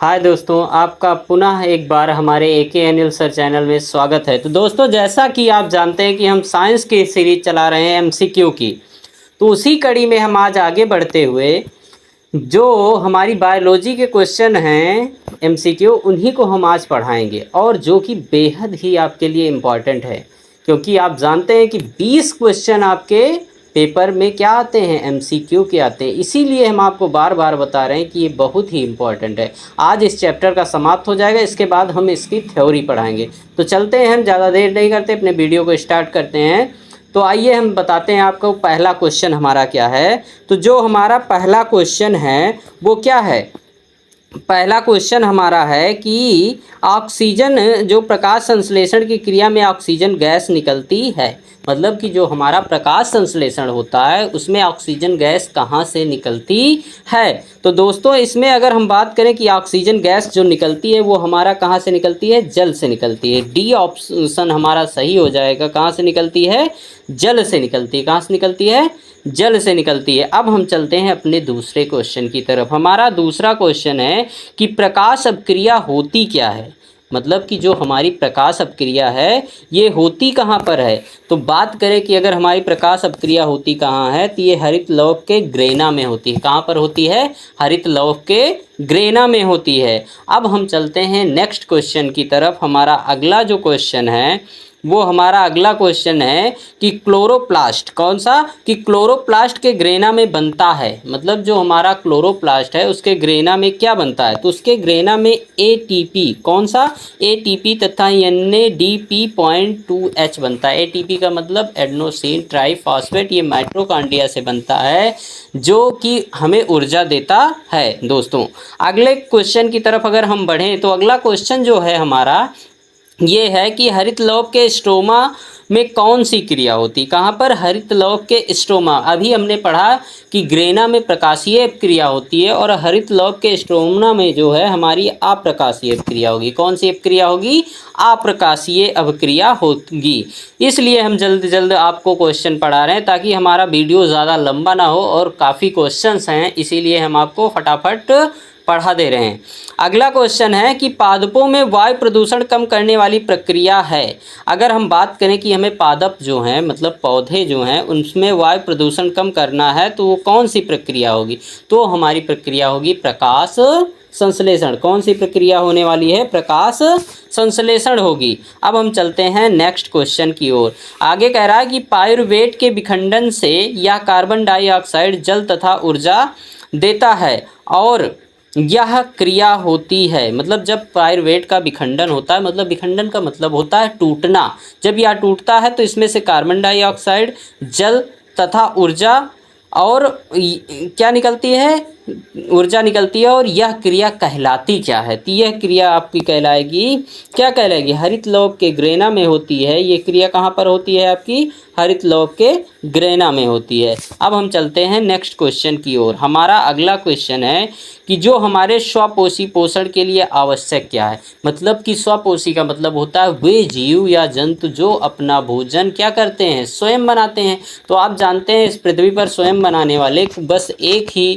हाय दोस्तों, आपका पुनः एक बार हमारे एके अनिल सर चैनल में स्वागत है। तो दोस्तों, जैसा कि आप जानते हैं कि हम साइंस की सीरीज चला रहे हैं एमसीक्यू की, तो उसी कड़ी में हम आज आगे बढ़ते हुए जो हमारी बायोलॉजी के क्वेश्चन हैं एमसीक्यू, उन्हीं को हम आज पढ़ाएंगे और जो कि बेहद ही आपके लिए इम्पॉर्टेंट है, क्योंकि आप जानते हैं कि 20 क्वेश्चन आपके पेपर में क्या आते हैं, एमसीक्यू के आते हैं। इसीलिए हम आपको बार बार बता रहे हैं कि ये बहुत ही इम्पॉर्टेंट है। आज इस चैप्टर का समाप्त हो जाएगा, इसके बाद हम इसकी थ्योरी पढ़ाएंगे। तो चलते हैं, हम ज़्यादा देर नहीं करते, अपने वीडियो को स्टार्ट करते हैं। तो आइए हम बताते हैं आपको पहला क्वेश्चन हमारा क्या है। तो जो हमारा पहला क्वेश्चन है वो क्या है, पहला क्वेश्चन हमारा है कि ऑक्सीजन, जो प्रकाश संश्लेषण की क्रिया में ऑक्सीजन गैस निकलती है, मतलब कि जो हमारा प्रकाश संश्लेषण होता है उसमें ऑक्सीजन गैस कहाँ से निकलती है। तो दोस्तों, इसमें अगर हम बात करें कि ऑक्सीजन गैस जो निकलती है वो हमारा कहाँ से निकलती है, जल से निकलती है। डी ऑप्शन हमारा सही हो जाएगा। कहाँ से निकलती है, जल से निकलती है। कहाँ से निकलती है, जल से निकलती है। अब हम चलते हैं अपने दूसरे क्वेश्चन की तरफ। हमारा दूसरा क्वेश्चन है कि प्रकाश अपक्रिया होती क्या है, मतलब कि जो हमारी प्रकाश अपक्रिया है ये होती कहाँ पर है। तो बात करें कि अगर हमारी प्रकाश अपक्रिया होती कहाँ है, तो ये हरित लौह के ग्रेना में होती है। कहाँ पर होती है, हरित लौह के ग्रेना में होती है। अब हम चलते हैं नेक्स्ट क्वेश्चन की तरफ। हमारा अगला जो क्वेश्चन है वो हमारा अगला क्वेश्चन है कि क्लोरोप्लास्ट कौन सा, कि क्लोरोप्लास्ट के ग्रेना में बनता है, मतलब जो हमारा क्लोरोप्लास्ट है उसके ग्रेना में क्या बनता है, तो उसके ग्रेना में एटीपी, कौन सा, एटीपी तथा NADP.2H बनता है। एटीपी का मतलब एडेनोसिन ट्राइफॉस्फेट, ये माइटोकॉन्ड्रिया से बनता है जो कि हमें ऊर्जा देता है। दोस्तों, अगले क्वेश्चन की तरफ अगर हम बढ़ें तो अगला क्वेश्चन जो है हमारा ये है कि हरित लौह के स्ट्रोमा में कौन सी क्रिया होती, कहाँ पर, हरित लौह के स्ट्रोमा। अभी हमने पढ़ा कि ग्रेना में प्रकाशीय क्रिया होती है और हरित लौह के स्ट्रोमा में जो है हमारी अप्रकाशीय क्रिया होगी। कौन सी क्रिया होगी, अप्रकाशीय अभिक्रिया होगी। इसलिए हम जल्द जल्द आपको क्वेश्चन पढ़ा रहे हैं ताकि हमारा वीडियो ज़्यादा लंबा ना हो, और काफ़ी क्वेश्चंस हैं इसीलिए हम आपको फटाफट पढ़ा दे रहे हैं। अगला क्वेश्चन है कि पादपों में वायु प्रदूषण कम करने वाली प्रक्रिया है। अगर हम बात करें कि हमें पादप जो हैं, मतलब पौधे जो हैं, उनमें वायु प्रदूषण कम करना है तो वो कौन सी प्रक्रिया होगी, तो हमारी प्रक्रिया होगी प्रकाश संश्लेषण। कौन सी प्रक्रिया होने वाली है, प्रकाश संश्लेषण होगी। अब हम चलते हैं नेक्स्ट क्वेश्चन की ओर। आगे कह रहा है कि पायरुवेट के विखंडन से यह कार्बन डाइऑक्साइड जल तथा ऊर्जा देता है और यह क्रिया होती है, मतलब जब पायरुवेट का विखंडन होता है, मतलब विखंडन का मतलब होता है टूटना। जब यह टूटता है तो इसमें से कार्बन डाइऑक्साइड, जल तथा ऊर्जा और क्या निकलती है, ऊर्जा निकलती है। और यह क्रिया कहलाती क्या है, तो यह क्रिया आपकी कहलाएगी, क्या कहलाएगी, हरित लौह के ग्रेना में होती है। ये क्रिया कहाँ पर होती है आपकी, हरित लौह के ग्रेना में होती है। अब हम चलते हैं नेक्स्ट क्वेश्चन की ओर। हमारा अगला क्वेश्चन है कि जो हमारे स्वपोषी पोषण के लिए आवश्यक क्या है, मतलब कि स्वपोषी का मतलब होता है वे जीव या जंतु जो अपना भोजन क्या करते हैं, स्वयं बनाते हैं। तो आप जानते हैं इस पृथ्वी पर स्वयं बनाने वाले बस एक ही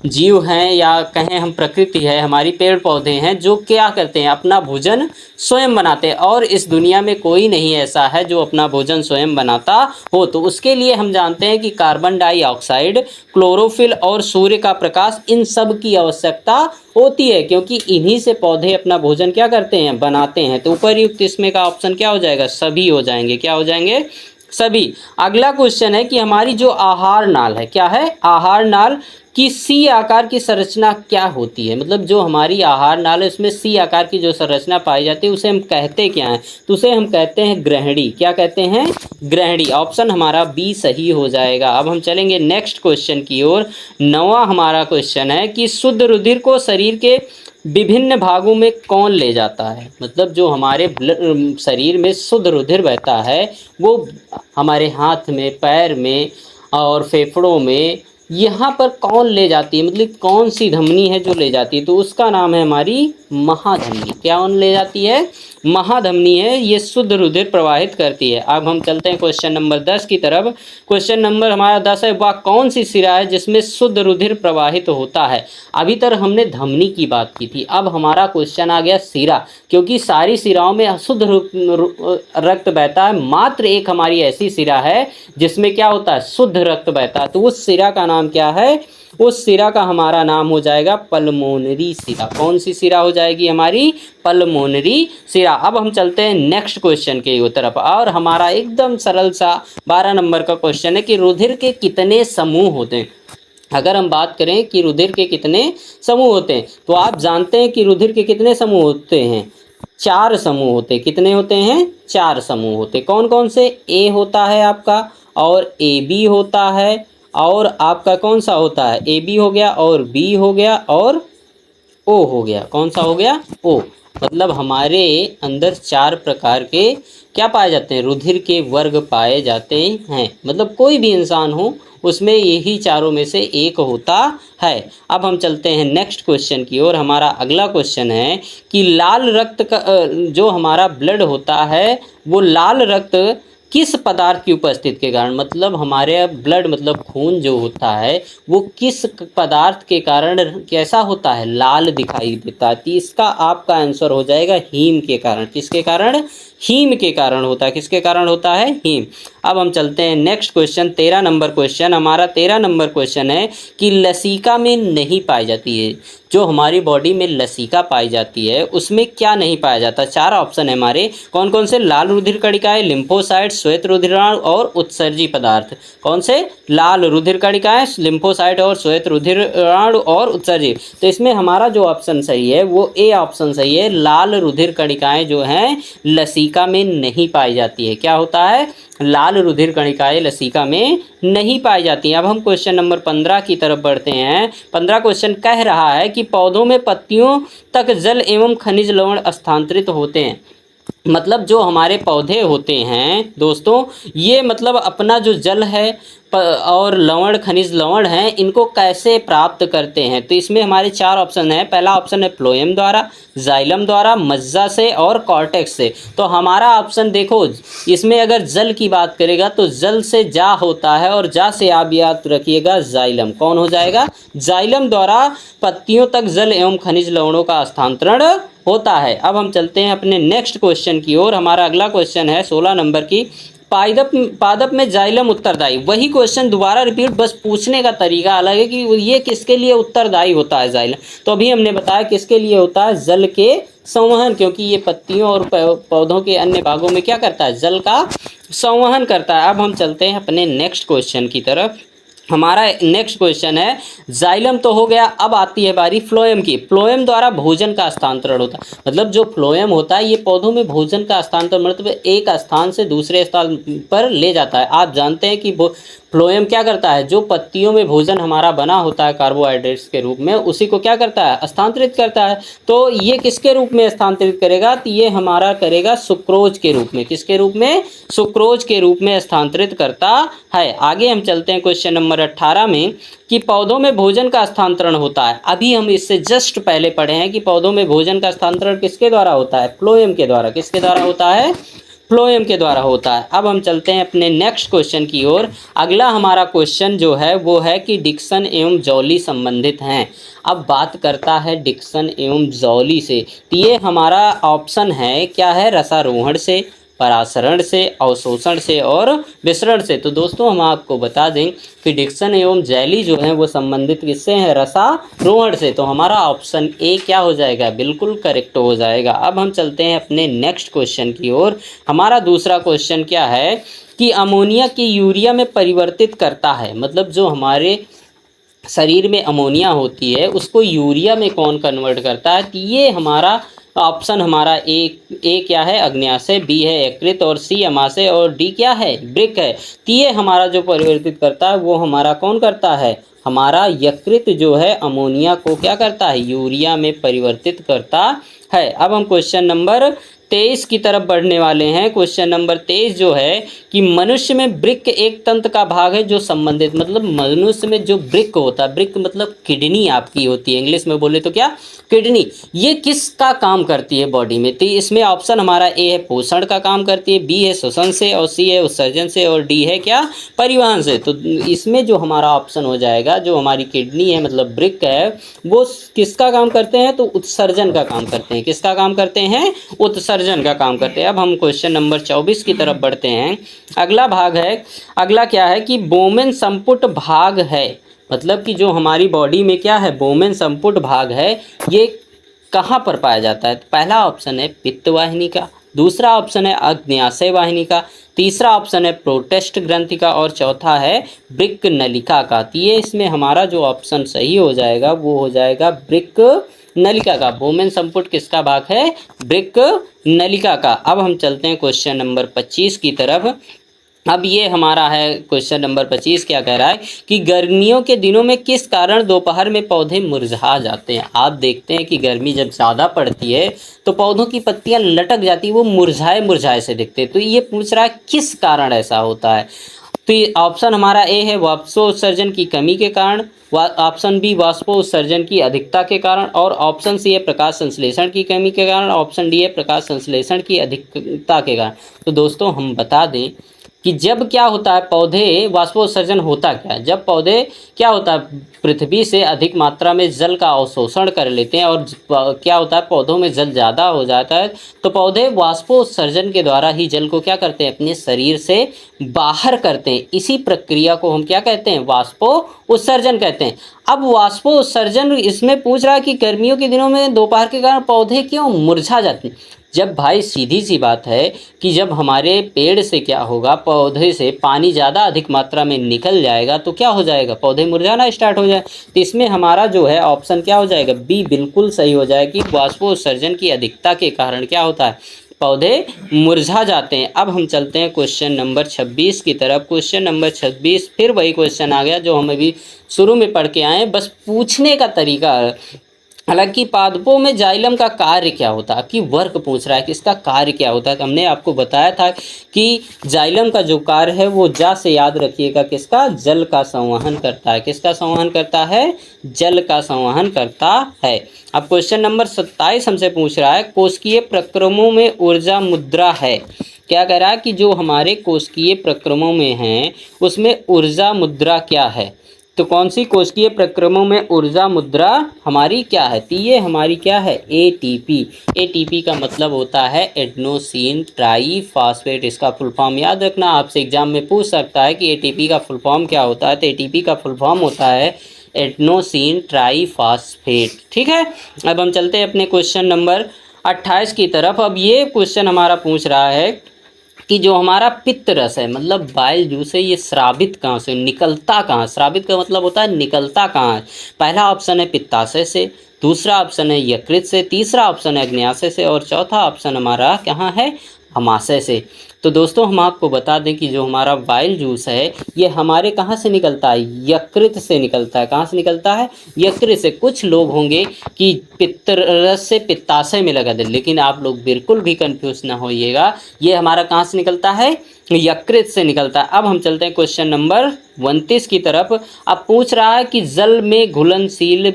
जीव हैं, या कहें हम प्रकृति है, हमारी पेड़ पौधे हैं, जो क्या करते हैं, अपना भोजन स्वयं बनाते हैं। और इस दुनिया में कोई नहीं ऐसा है जो अपना भोजन स्वयं बनाता हो। तो उसके लिए हम जानते हैं कि कार्बन डाइऑक्साइड, क्लोरोफिल और सूर्य का प्रकाश, इन सब की आवश्यकता होती है, क्योंकि इन्हीं से पौधे अपना भोजन क्या करते हैं, बनाते हैं। तो उपरयुक्त इसमें का ऑप्शन क्या हो जाएगा, सभी हो जाएंगे। क्या हो जाएंगे, सभी। अगला क्वेश्चन है कि हमारी जो आहार नाल है, क्या है, आहार नाल की सी आकार की संरचना क्या होती है, मतलब जो हमारी आहार नाल है उसमें सी आकार की जो संरचना पाई जाती है उसे हम कहते क्या हैं, तो उसे हम कहते हैं ग्रहणी। क्या कहते हैं, ग्रहणी। ऑप्शन हमारा बी सही हो जाएगा। अब हम चलेंगे नेक्स्ट क्वेश्चन की ओर। 9वां हमारा क्वेश्चन है कि शुद्ध रुधिर को शरीर के विभिन्न भागों में कौन ले जाता है, मतलब जो हमारे शरीर में शुद्ध रुधिर बहता है वो हमारे हाथ में, पैर में और फेफड़ों में यहाँ पर कौन ले जाती है, मतलब कौन सी धमनी है जो ले जाती है, तो उसका नाम है हमारी महाधमनी। क्या कौन ले जाती है? महाधमनी है, ये शुद्ध रुधिर प्रवाहित करती है। अब हम चलते हैं क्वेश्चन नंबर 10 की तरफ। क्वेश्चन नंबर हमारा 10 है, वह कौन सी शिरा है जिसमें शुद्ध रुधिर प्रवाहित होता है? अभी तक हमने धमनी की बात की थी, अब हमारा क्वेश्चन आ गया शिरा, क्योंकि सारी शिराओं में शुद्ध रक्त बहता है, मात्र एक हमारी ऐसी शिरा है जिसमें क्या होता है? शुद्ध रक्त बहता है। तो उस शिरा का नाम क्या है? उस शिरा का हमारा नाम हो जाएगा पल्मोनरी शिरा। कौन सी शिरा हो जाएगी हमारी? पल्मोनरी शिरा। अब हम चलते हैं नेक्स्ट क्वेश्चन के तरफ, और हमारा एकदम सरल सा 12 नंबर का क्वेश्चन है कि रुधिर के कितने समूह होते हैं? अगर हम बात करें कि रुधिर के कितने समूह होते हैं, तो आप जानते हैं कि रुधिर के कितने समूह होते हैं? 4 समूह होते हैं। कितने होते हैं? 4 समूह होते हैं। कौन कौन से? ए होता है आपका, और ए बी होता है, और आपका कौन सा होता है? ए बी हो गया, और बी हो गया, और ओ हो गया। कौन सा हो गया? ओ। मतलब हमारे अंदर 4 प्रकार के क्या पाए जाते हैं? रुधिर के वर्ग पाए जाते हैं। मतलब कोई भी इंसान हो उसमें यही चारों में से एक होता है। अब हम चलते हैं नेक्स्ट क्वेश्चन की ओर। हमारा अगला क्वेश्चन है कि लाल रक्त का जो हमारा ब्लड होता है, वो लाल रक्त किस पदार्थ की उपस्थिति के कारण, मतलब हमारे ब्लड मतलब खून जो होता है वो किस पदार्थ के कारण कैसा होता है? लाल दिखाई देता है। तो इसका आपका आंसर हो जाएगा हीम के कारण। किसके कारण? हीम के कारण होता है। किसके कारण होता है? हीम। अब हम चलते हैं नेक्स्ट क्वेश्चन, 13 नंबर क्वेश्चन। हमारा 13 नंबर क्वेश्चन है कि लसिका में नहीं पाई जाती है, जो हमारी बॉडी में लसिका पाई जाती है उसमें क्या नहीं पाया जाता? 4 ऑप्शन है हमारे। कौन कौन से? लाल रुधिर कणिकाएं, लिम्फोसाइट, श्वेत रुधिराणु और उत्सर्जी पदार्थ। कौन से? लाल रुधिर कणिकाएं, लिम्फोसाइट और श्वेत रुधिराणु और उत्सर्जी। तो इसमें हमारा जो ऑप्शन सही है वो ए ऑप्शन सही है। लाल रुधिर कणिकाएं जो हैं लसिका में नहीं पाई जाती है। क्या होता है? लाल रुधिर कणिकाएं लसिका में नहीं पाई जाती हैं। अब हम क्वेश्चन नंबर 15 की तरफ बढ़ते हैं। 15 क्वेश्चन कह रहा है कि पौधों में पत्तियों तक जल एवं खनिज लवण स्थानांतरित होते हैं। मतलब जो हमारे पौधे होते हैं दोस्तों, ये मतलब अपना जो जल है और लवण, खनिज लवण हैं, इनको कैसे प्राप्त करते हैं? तो इसमें हमारे 4 ऑप्शन हैं। पहला ऑप्शन है फ्लोएम द्वारा, जाइलम द्वारा, मज्जा से और कॉर्टेक्स से। तो हमारा ऑप्शन देखो, इसमें अगर जल की बात करेगा तो जल से जा होता है, और जा से आप याद रखिएगा जाइलम। कौन हो जाएगा? जाइलम द्वारा पत्तियों तक जल एवं खनिज लवणों का स्थानांतरण होता है। अब हम चलते हैं अपने नेक्स्ट क्वेश्चन की ओर। हमारा अगला क्वेश्चन है 16 नंबर की, पादप में जाइलम उत्तरदायी। वही क्वेश्चन दोबारा रिपीट, बस पूछने का तरीका अलग है कि ये किसके लिए उत्तरदायी होता है जाइलम। तो अभी हमने बताया किसके लिए होता है? जल के संवहन, क्योंकि ये पत्तियों और पौधों के अन्य भागों में क्या करता है? जल का संवहन करता है। अब हम चलते हैं अपने नेक्स्ट क्वेश्चन की तरफ। हमारा नेक्स्ट क्वेश्चन है, जाइलम तो हो गया, अब आती है बारी फ्लोएम की। फ्लोएम द्वारा भोजन का स्थानांतरण होता है। मतलब जो फ्लोएम होता है ये पौधों में भोजन का स्थानांतरण, मतलब एक स्थान से दूसरे स्थान पर ले जाता है। आप जानते हैं कि फ्लोएम क्या करता है? जो पत्तियों में भोजन हमारा बना होता है कार्बोहाइड्रेट्स के रूप में, उसी को क्या करता है? स्थानांतरित करता है। तो ये किसके रूप में स्थानांतरित करेगा? तो ये हमारा करेगा सुक्रोज के रूप में। किसके रूप में? सुक्रोज के रूप में स्थानांतरित करता है। आगे हम चलते हैं क्वेश्चन नंबर 18 में कि पौधों में भोजन का स्थानांतरण होता है। अभी हम इससे जस्ट पहले पढ़े हैं कि पौधों में भोजन का स्थानांतरण किसके द्वारा होता है? फ्लोएम के द्वारा। किसके द्वारा होता है? फ्लोएम के द्वारा होता है। अब हम चलते हैं अपने नेक्स्ट क्वेश्चन की ओर। अगला हमारा क्वेश्चन जो है वो है कि डिक्सन एवं जॉली संबंधित हैं। अब बात करता है डिक्सन एवं जॉली से, तो ये हमारा ऑप्शन है क्या है? रसारोहण से, परासरण से, अवशोषण से और विसरण से। तो दोस्तों हम आपको बता दें कि डिक्सन एवं जैली जो हैं वो संबंधित किससे हैं? रसारोहण से। तो हमारा ऑप्शन ए क्या हो जाएगा? बिल्कुल करेक्ट हो जाएगा। अब हम चलते हैं अपने नेक्स्ट क्वेश्चन की ओर। हमारा दूसरा क्वेश्चन क्या है कि अमोनिया की यूरिया में परिवर्तित करता है। मतलब जो हमारे शरीर में अमोनिया होती है उसको यूरिया में कौन कन्वर्ट करता है? तो ये हमारा ऑप्शन हमारा ए क्या है? अग्न्याशय, बी है यकृत, और सी अमाशय, और डी क्या है? वृक्क है। तो ये हमारा जो परिवर्तित करता है वो हमारा कौन करता है? हमारा यकृत जो है अमोनिया को क्या करता है? यूरिया में परिवर्तित करता है। अब हम क्वेश्चन नंबर 23 की तरफ बढ़ने वाले हैं। क्वेश्चन नंबर 23 जो है कि मनुष्य में वृक्क एक तंत्र का भाग है जो संबंधित, मतलब मनुष्य में जो वृक्क होता है, वृक्क मतलब किडनी आपकी होती है, इंग्लिश में बोले तो क्या, किडनी, ये किसका काम करती है बॉडी में? तो इसमें ऑप्शन हमारा ए है पोषण का काम करती है, बी है श्वसन से, और सी है उत्सर्जन से, और डी है क्या, परिवहन से। तो इसमें जो हमारा ऑप्शन हो जाएगा, जो हमारी किडनी है मतलब वृक्क है, वो किसका काम करते हैं? तो उत्सर्जन का काम करते हैं। किसका काम करते हैं? उत्सर्जन का काम करते हैं। अब हम क्वेश्चन नंबर 24 की तरफ बढ़ते हैं। अगला भाग है, अगला क्या है कि बोमेन संपुट भाग है, मतलब कि जो हमारी बॉडी में क्या है, बोमेन संपुट भाग है, ये कहाँ पर पाया जाता है? तो पहला ऑप्शन है पित्त वाहिनी का, दूसरा ऑप्शन है अग्न्याशय वाहिनी का, तीसरा ऑप्शन है प्रोटेस्ट ग्रंथि का, और चौथा है वृक्क नलिका का। तो ये इसमें हमारा जो ऑप्शन सही हो जाएगा वो हो जाएगा वृक्क नलिका का। बोमेन संपुट किसका भाग है? वृक्क नलिका का। अब हम चलते हैं क्वेश्चन नंबर 25 की तरफ। अब ये हमारा है क्वेश्चन नंबर 25, क्या कह रहा है कि गर्मियों के दिनों में किस कारण दोपहर में पौधे मुरझा जाते हैं? आप देखते हैं कि गर्मी जब ज़्यादा पड़ती है तो पौधों की पत्तियां लटक जाती है, वो मुरझाए मुरझाए से दिखते हैं। तो ये पूछ रहा है किस कारण ऐसा होता है? तो ये ऑप्शन हमारा ए है वाष्पोत्सर्जन की कमी के कारण, ऑप्शन बी वाष्पोत्सर्जन की अधिकता के कारण, और ऑप्शन सी है प्रकाश संश्लेषण की कमी के कारण, ऑप्शन डी है प्रकाश संश्लेषण की अधिकता के कारण। तो दोस्तों हम बता दें कि जब क्या होता है, पौधे वाष्पोत्सर्जन होता क्या है, जब पौधे क्या होता है, पृथ्वी से अधिक मात्रा में जल का अवशोषण कर लेते हैं, और क्या होता है, पौधों में जल ज़्यादा हो जाता है, तो पौधे वाष्पोत्सर्जन के द्वारा ही जल को क्या करते हैं, अपने शरीर से बाहर करते हैं। इसी प्रक्रिया को हम क्या कहते हैं, वाष्पोत्सर्जन कहते हैं। अब वाष्पोत्सर्जन इसमें पूछ रहा है कि गर्मियों के दिनों में दोपहर के कारण पौधे क्यों मुरझा जाते हैं? जब भाई सीधी सी बात है कि जब हमारे पेड़ से क्या होगा, पौधे से पानी ज़्यादा अधिक मात्रा में निकल जाएगा तो क्या हो जाएगा, पौधे मुरझाना स्टार्ट हो जाए। तो इसमें हमारा जो है ऑप्शन क्या हो जाएगा, बी बिल्कुल सही हो जाएगा कि वाष्पोत्सर्जन की अधिकता के कारण क्या होता है, पौधे मुरझा जाते हैं। अब हम चलते हैं क्वेश्चन नंबर 26 की तरफ। क्वेश्चन नंबर 26 फिर वही क्वेश्चन आ गया जो हम अभी शुरू में पढ़ के आए, बस पूछने का तरीका। हालांकि पादपों में जाइलम का कार्य क्या होता है, कि वर्क पूछ रहा है कि इसका कार्य क्या होता है। तो हमने आपको बताया था कि जाइलम का जो कार्य है वो जा से याद रखिएगा किसका, जल का संवहन करता है। किसका संवहन करता है, जल का संवहन करता है। अब क्वेश्चन नंबर 27 हमसे पूछ रहा है कोशिकीय प्रक्रमों में ऊर्जा मुद्रा है। क्या कह रहा है कि जो हमारे कोशिकीय प्रक्रमों में हैं उसमें ऊर्जा मुद्रा क्या है? तो कौन सी कोशिकीय प्रक्रमों में ऊर्जा मुद्रा हमारी क्या है? तो ये हमारी क्या है, एटीपी। एटीपी का मतलब होता है एडेनोसिन ट्राईफॉस्फेट। इसका फुल फॉर्म याद रखना, आपसे एग्जाम में पूछ सकता है कि एटीपी का फुल फॉर्म क्या होता है। तो एटीपी का फुल फॉर्म होता है एडेनोसिन ट्राईफॉस्फेट। ठीक है, अब हम चलते हैं अपने क्वेश्चन नंबर 28 की तरफ। अब ये क्वेश्चन हमारा पूछ रहा है कि जो हमारा पित्त रस है, मतलब बाइल जूस है, ये स्रावित कहाँ से, निकलता कहाँ? स्रावित का मतलब होता है निकलता कहाँ है। पहला ऑप्शन है पित्ताशय से, दूसरा ऑप्शन है यकृत से, तीसरा ऑप्शन है अग्न्याशय से, और चौथा ऑप्शन हमारा कहाँ है, अमाशय से। तो दोस्तों हम आपको बता दें कि जो हमारा बाइल जूस है ये हमारे कहाँ से निकलता है, यकृत से निकलता है। कहाँ से निकलता है, यकृत से। कुछ लोग होंगे कि पित्त रस से पित्ताशय में लगा दे, लेकिन आप लोग बिल्कुल भी कंफ्यूज ना होइएगा, ये हमारा कहाँ से निकलता है, यकृत से निकलता है। अब हम चलते हैं क्वेश्चन नंबर 29 की तरफ। अब पूछ रहा है कि जल में घुलनशील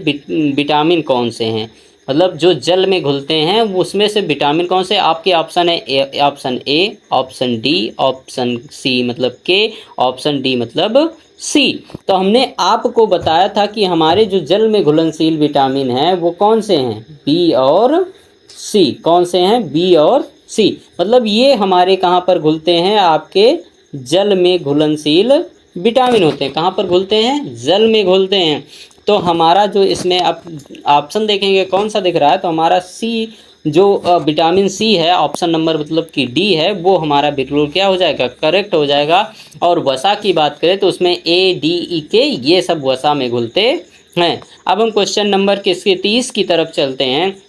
विटामिन कौन से हैं, मतलब जो जल में घुलते हैं उसमें से विटामिन कौन से? आपके ऑप्शन है option A, option D, option C मतलब के, ऑप्शन डी मतलब सी। तो हमने आपको बताया था कि हमारे जो जल में घुलनशील विटामिन हैं वो कौन से हैं, बी और सी। कौन से हैं, बी और सी। मतलब ये हमारे कहाँ पर घुलते हैं, आपके जल में घुलनशील विटामिन होते हैं। कहाँ पर घुलते हैं, जल में घुलते हैं। तो हमारा जो इसमें आप ऑप्शन देखेंगे कौन सा दिख रहा है, तो हमारा सी जो विटामिन सी है, ऑप्शन नंबर मतलब कि डी है, वो हमारा बिल्कुल क्या हो जाएगा, करेक्ट हो जाएगा। और वसा की बात करें तो उसमें ए डी ई के ये सब वसा में घुलते हैं। अब हम क्वेश्चन नंबर किसके 30 की तरफ चलते हैं।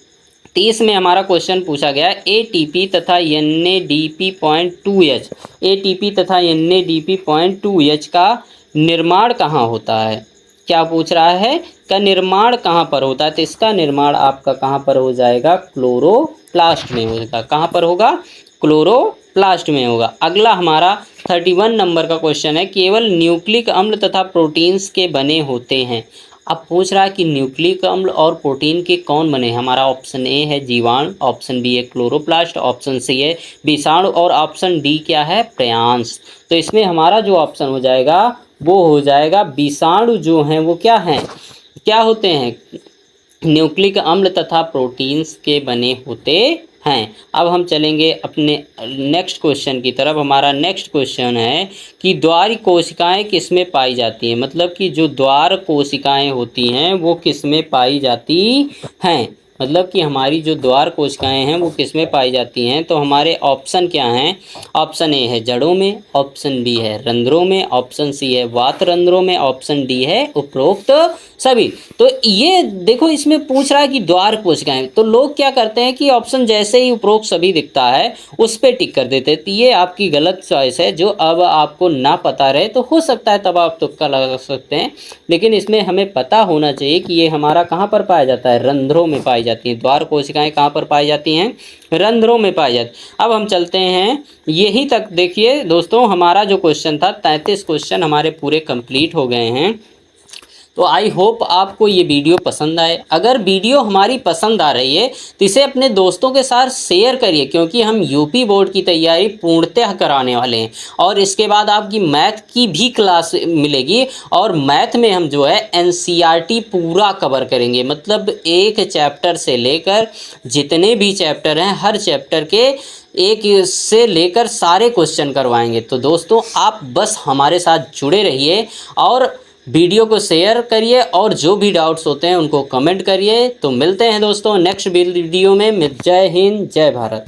30 में हमारा क्वेश्चन पूछा गया एटीपी तथा NADP.2H, एटीपी तथा NADP.2H का निर्माण कहाँ होता है? क्या पूछ रहा है, का निर्माण कहाँ पर होता है? तो इसका निर्माण आपका कहाँ पर हो जाएगा, क्लोरो क्लोरोप्लास्ट में होगा। कहाँ पर होगा? क्लोरोप्लास्ट में होगा। अगला हमारा 31 नंबर का क्वेश्चन है, केवल न्यूक्लिक अम्ल तथा प्रोटीन्स के बने होते हैं। अब पूछ रहा है कि न्यूक्लिक अम्ल और प्रोटीन के कौन बने हैं? हमारा ऑप्शन ए है जीवाणु, ऑप्शन बी है क्लोरोप्लास्ट, ऑप्शन सी है विषाणु और ऑप्शन डी क्या है? प्रयांश। तो इसमें हमारा जो ऑप्शन हो जाएगा वो हो जाएगा विषाणु जो हैं वो क्या हैं, क्या होते हैं? न्यूक्लिक अम्ल तथा प्रोटीन्स के बने होते हैं। अब हम चलेंगे अपने नेक्स्ट क्वेश्चन की तरफ। हमारा नेक्स्ट क्वेश्चन है कि द्वार कोशिकाएं किसमें पाई जाती हैं? मतलब कि जो द्वार कोशिकाएं होती हैं वो किसमें पाई जाती हैं? मतलब कि हमारी जो द्वार कोशिकाएं हैं वो किसमें पाई जाती हैं? तो हमारे ऑप्शन क्या हैं? ऑप्शन ए है जड़ों में, ऑप्शन बी है रंध्रों में, ऑप्शन सी है वात रंध्रों में, ऑप्शन डी है उपरोक्त सभी। तो ये देखो इसमें पूछ रहा है कि द्वार कोशिकाएं, तो लोग क्या करते हैं कि ऑप्शन जैसे ही उपरोक्त सभी दिखता है उस पर टिक कर देते हैं। तो ये आपकी गलत चॉइस है। जो अब आपको ना पता रहे तो हो सकता है तब आप तुक्का लगा सकते हैं, लेकिन इसमें हमें पता होना चाहिए कि ये हमारा कहाँ पर पाया जाता है? रंध्रों में पाई जाती है। द्वार कोशिकाएं कहाँ पर पाई जाती हैं? रंध्रों में पाई जाती। अब हम चलते हैं यहीं तक। देखिए दोस्तों, हमारा जो क्वेश्चन था 33 क्वेश्चन हमारे पूरे कंप्लीट हो गए हैं। तो आई होप आपको ये वीडियो पसंद आए। अगर वीडियो हमारी पसंद आ रही है तो इसे अपने दोस्तों के साथ शेयर करिए, क्योंकि हम यूपी बोर्ड की तैयारी पूर्णतः कराने वाले हैं और इसके बाद आपकी मैथ की भी क्लास मिलेगी। और मैथ में हम जो है एनसीईआरटी पूरा कवर करेंगे, मतलब एक चैप्टर से लेकर जितने भी चैप्टर हैं हर चैप्टर के एक से लेकर सारे क्वेश्चन करवाएंगे। तो दोस्तों आप बस हमारे साथ जुड़े रहिए और वीडियो को शेयर करिए और जो भी डाउट्स होते हैं उनको कमेंट करिए। तो मिलते हैं दोस्तों नेक्स्ट वीडियो में। जय हिंद, जय भारत।